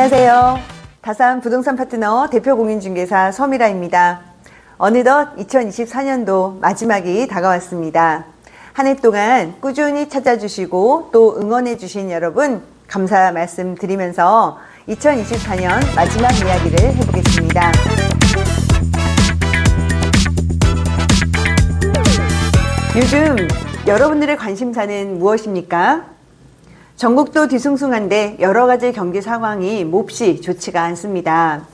안녕하세요. 다산 부동산 파트너 대표 공인중개사 서미라입니다. 어느덧 2024년도 마지막이 다가왔습니다. 한 해 동안 꾸준히 찾아주시고 또 응원해주신 여러분 감사 말씀드리면서 2024년 마지막 이야기를 해보겠습니다. 요즘 여러분들의 관심사는 무엇입니까? 전국도 뒤숭숭한데 여러 가지 경기 상황이 몹시 좋지가 않습니다.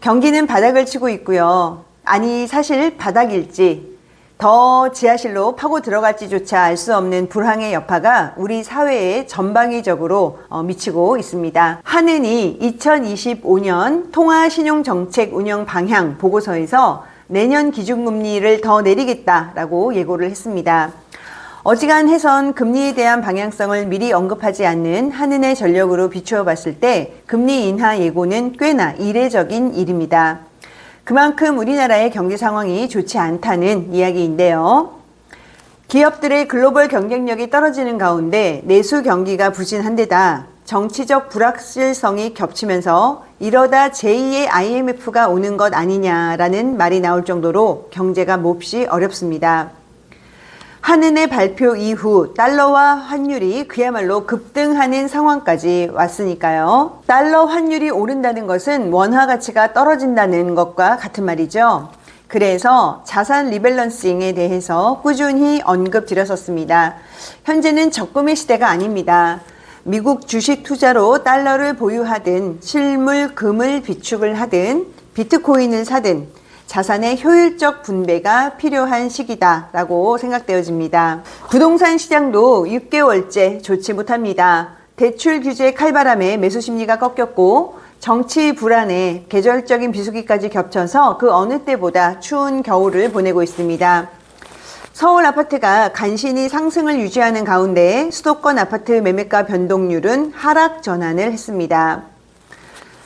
경기는 바닥을 치고 있고요. 아니 사실 바닥일지 더 지하실로 파고 들어갈지조차 알 수 없는 불황의 여파가 우리 사회에 전방위적으로 미치고 있습니다. 한은이 2025년 통화신용정책 운영 방향 보고서에서 내년 기준금리를 더 내리겠다라고 예고를 했습니다. 어지간해선 금리에 대한 방향성을 미리 언급하지 않는 한은의 전력으로 비추어 봤을 때 금리 인하 예고는 꽤나 이례적인 일입니다. 그만큼 우리나라의 경기 상황이 좋지 않다는 이야기인데요. 기업들의 글로벌 경쟁력이 떨어지는 가운데 내수 경기가 부진한 데다 정치적 불확실성이 겹치면서 이러다 제2의 IMF가 오는 것 아니냐라는 말이 나올 정도로 경제가 몹시 어렵습니다. 한은의 발표 이후 달러와 환율이 그야말로 급등하는 상황까지 왔으니까요. 달러 환율이 오른다는 것은 원화 가치가 떨어진다는 것과 같은 말이죠. 그래서 자산 리밸런싱에 대해서 꾸준히 언급드렸었습니다. 현재는 적금의 시대가 아닙니다. 미국 주식 투자로 달러를 보유하든 실물 금을 비축을 하든 비트코인을 사든 자산의 효율적 분배가 필요한 시기다라고 생각되어집니다. 부동산 시장도 6개월째 좋지 못합니다. 대출 규제 칼바람에 매수 심리가 꺾였고 정치 불안에 계절적인 비수기까지 겹쳐서 그 어느 때보다 추운 겨울을 보내고 있습니다. 서울 아파트가 간신히 상승을 유지하는 가운데 수도권 아파트 매매가 변동률은 하락 전환을 했습니다.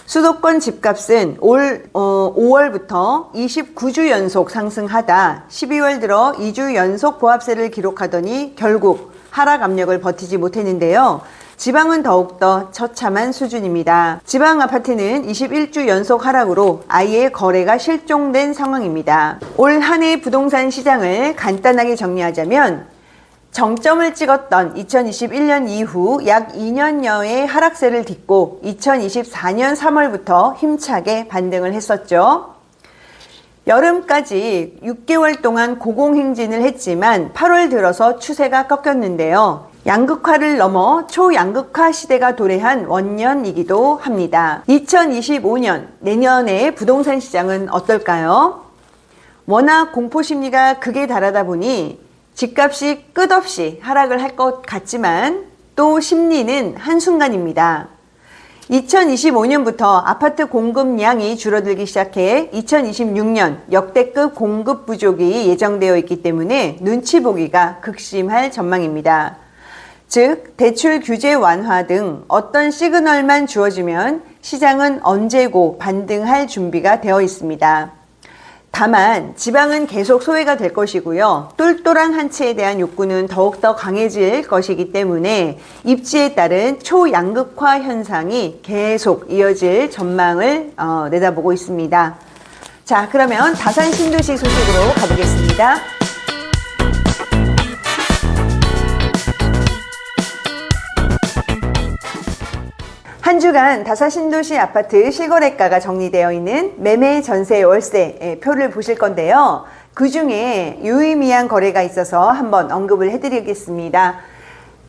수도권 집값은 올 5월부터 29주 연속 상승하다 12월 들어 2주 연속 보합세를 기록하더니 결국 하락 압력을 버티지 못했는데요. 지방은 더욱더 처참한 수준입니다. 지방 아파트는 21주 연속 하락으로 아예 거래가 실종된 상황입니다. 올 한 해 부동산 시장을 간단하게 정리하자면 정점을 찍었던 2021년 이후 약 2년여의 하락세를 딛고 2024년 3월부터 힘차게 반등을 했었죠. 여름까지 6개월 동안 고공행진을 했지만 8월 들어서 추세가 꺾였는데요. 양극화를 넘어 초양극화 시대가 도래한 원년이기도 합니다. 2025년 내년의 부동산 시장은 어떨까요? 워낙 공포심리가 극에 달하다 보니 집값이 끝없이 하락을 할 것 같지만 또 심리는 한순간입니다. 2025년부터 아파트 공급량이 줄어들기 시작해 2026년 역대급 공급 부족이 예정되어 있기 때문에 눈치 보기가 극심할 전망입니다. 즉 대출 규제 완화 등 어떤 시그널만 주어지면 시장은 언제고 반등할 준비가 되어 있습니다. 다만 지방은 계속 소외가 될 것이고요. 똘똘한 한 채에 대한 욕구는 더욱더 강해질 것이기 때문에 입지에 따른 초양극화 현상이 계속 이어질 전망을 내다보고 있습니다. 자, 그러면 다산 신도시 소식으로 가보겠습니다. 한 주간 다산 신도시 아파트 실거래가가 정리되어 있는 매매, 전세, 월세 표를 보실 건데요. 그 중에 유의미한 거래가 있어서 한번 언급을 해드리겠습니다.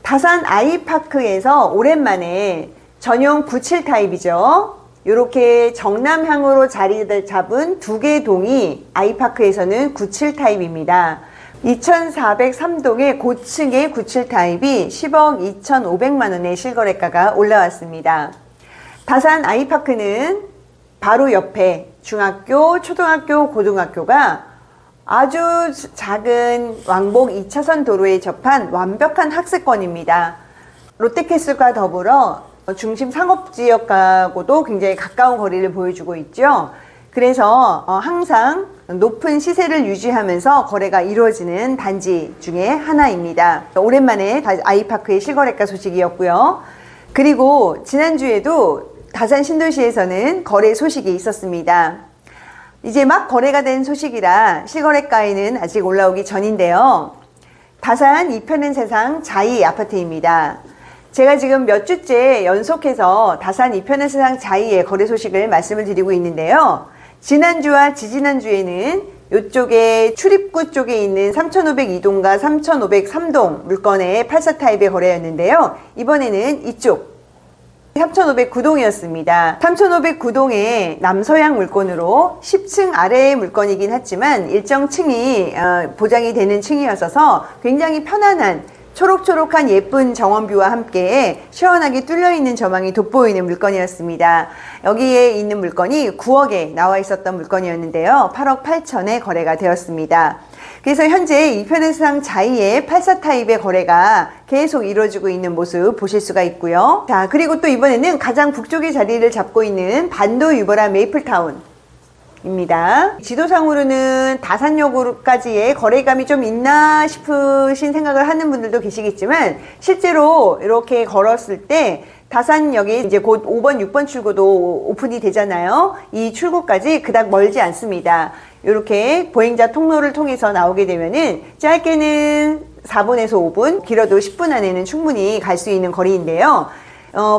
다산 아이파크에서 오랜만에 전용 97 타입이죠. 이렇게 정남향으로 자리를 잡은 두 개 동이 아이파크에서는 97 타입입니다. 2403동의 고층의 97 타입이 10억 2,500만 원의 실거래가가 올라왔습니다. 다산 아이파크는 바로 옆에 중학교, 초등학교, 고등학교가 아주 작은 왕복 2차선 도로에 접한 완벽한 학습권입니다. 롯데캐슬과 더불어 중심 상업지역하고도 굉장히 가까운 거리를 보여주고 있죠. 그래서 항상 높은 시세를 유지하면서 거래가 이루어지는 단지 중에 하나입니다. 오랜만에 아이파크의 실거래가 소식이었고요. 그리고 지난주에도 다산 신도시에서는 거래 소식이 있었습니다. 이제 막 거래가 된 소식이라 실거래가에는 아직 올라오기 전인데요. 다산 이편은 세상 자이 아파트입니다. 제가 지금 몇 주째 연속해서 다산 이편은 세상 자이의 거래 소식을 말씀을 드리고 있는데요. 지난주와 지지난주에는 이쪽에 출입구 쪽에 있는 3502동과 3503동 물건의 84 타입의 거래였는데요. 이번에는 이쪽 3509동이었습니다. 3509동의 남서양 물건으로 10층 아래의 물건이긴 했지만 일정 층이 보장이 되는 층이었어서 굉장히 편안한 초록초록한 예쁜 정원뷰와 함께 시원하게 뚫려있는 전망이 돋보이는 물건이었습니다. 여기에 있는 물건이 9억에 나와 있었던 물건이었는데요. 8억 8천에 거래가 되었습니다. 그래서 현재 이편은 세상 자이의 84 타입의 거래가 계속 이루어지고 있는 모습 보실 수가 있고요. 자, 그리고 또 이번에는 가장 북쪽에 자리를 잡고 있는 반도 유보라 메이플타운 입니다. 지도상으로는 다산역으로까지의 거래감이 좀 있나 싶으신 생각을 하는 분들도 계시겠지만 실제로 이렇게 걸었을 때 다산역에 이제 곧 5번, 6번 출구도 오픈이 되잖아요. 이 출구까지 그닥 멀지 않습니다. 이렇게 보행자 통로를 통해서 나오게 되면은 짧게는 4분에서 5분, 길어도 10분 안에는 충분히 갈 수 있는 거리인데요.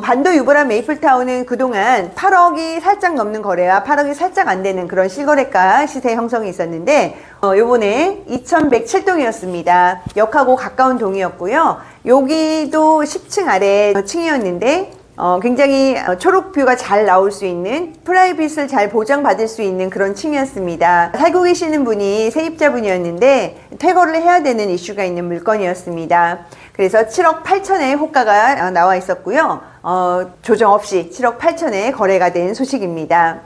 반도 유보라 메이플타운은 그동안 8억이 살짝 넘는 거래와 8억이 살짝 안 되는 그런 실거래가 시세 형성이 있었는데 요번에 2107동이었습니다. 역하고 가까운 동이었고요. 여기도 10층 아래 층이었는데 굉장히 초록뷰가 잘 나올 수 있는 프라이빗을 잘 보장받을 수 있는 그런 층이었습니다. 살고 계시는 분이 세입자분이었는데 퇴거를 해야 되는 이슈가 있는 물건이었습니다. 그래서 7억 8천의 호가가 나와 있었고요. 조정 없이 7억 8천에 거래가 된 소식입니다.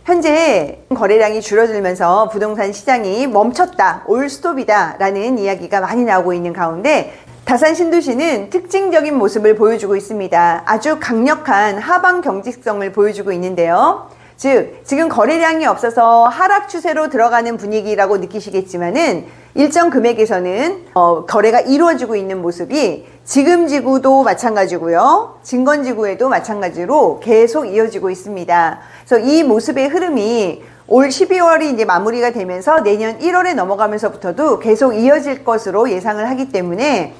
현재 거래량이 줄어들면서 부동산 시장이 멈췄다, 올 스톱이다 라는 이야기가 많이 나오고 있는 가운데 다산 신도시는 특징적인 모습을 보여주고 있습니다. 아주 강력한 하방 경직성을 보여주고 있는데요. 즉, 지금 거래량이 없어서 하락 추세로 들어가는 분위기라고 느끼시겠지만은 일정 금액에서는 거래가 이루어지고 있는 모습이 지금지구도 마찬가지고요. 진건지구에도 마찬가지로 계속 이어지고 있습니다. 그래서 이 모습의 흐름이 올 12월이 이제 마무리가 되면서 내년 1월에 넘어가면서부터도 계속 이어질 것으로 예상을 하기 때문에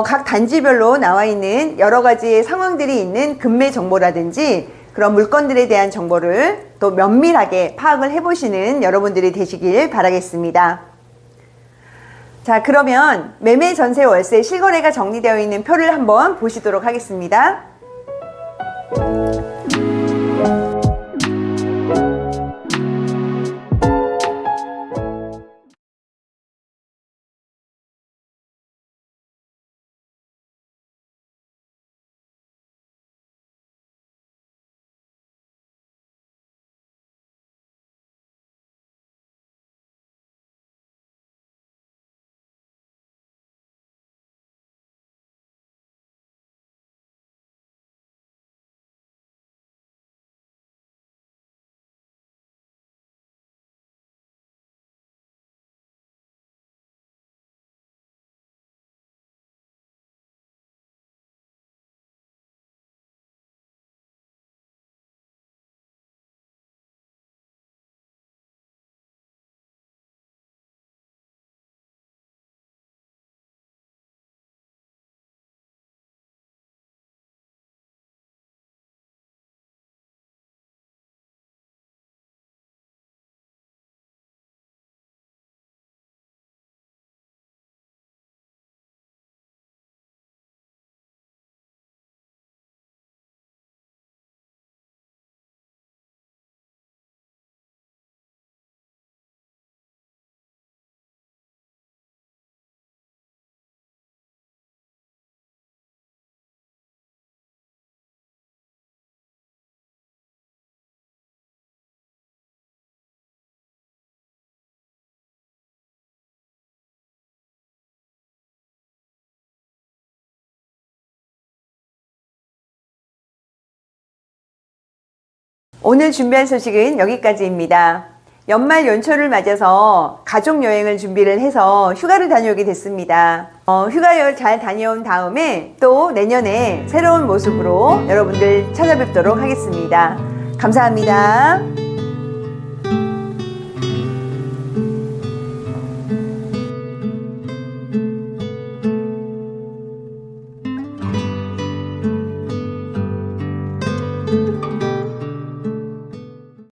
각 단지별로 나와 있는 여러 가지의 상황들이 있는 금매 정보라든지 그런 물건들에 대한 정보를 또 면밀하게 파악을 해보시는 여러분들이 되시길 바라겠습니다. 자, 그러면 매매 전세 월세 실거래가 정리되어 있는 표를 한번 보시도록 하겠습니다. 오늘 준비한 소식은 여기까지입니다. 연말 연초를 맞아서 가족 여행을 준비를 해서 휴가를 다녀오게 됐습니다. 휴가 잘 다녀온 다음에 또 내년에 새로운 모습으로 여러분들 찾아뵙도록 하겠습니다. 감사합니다.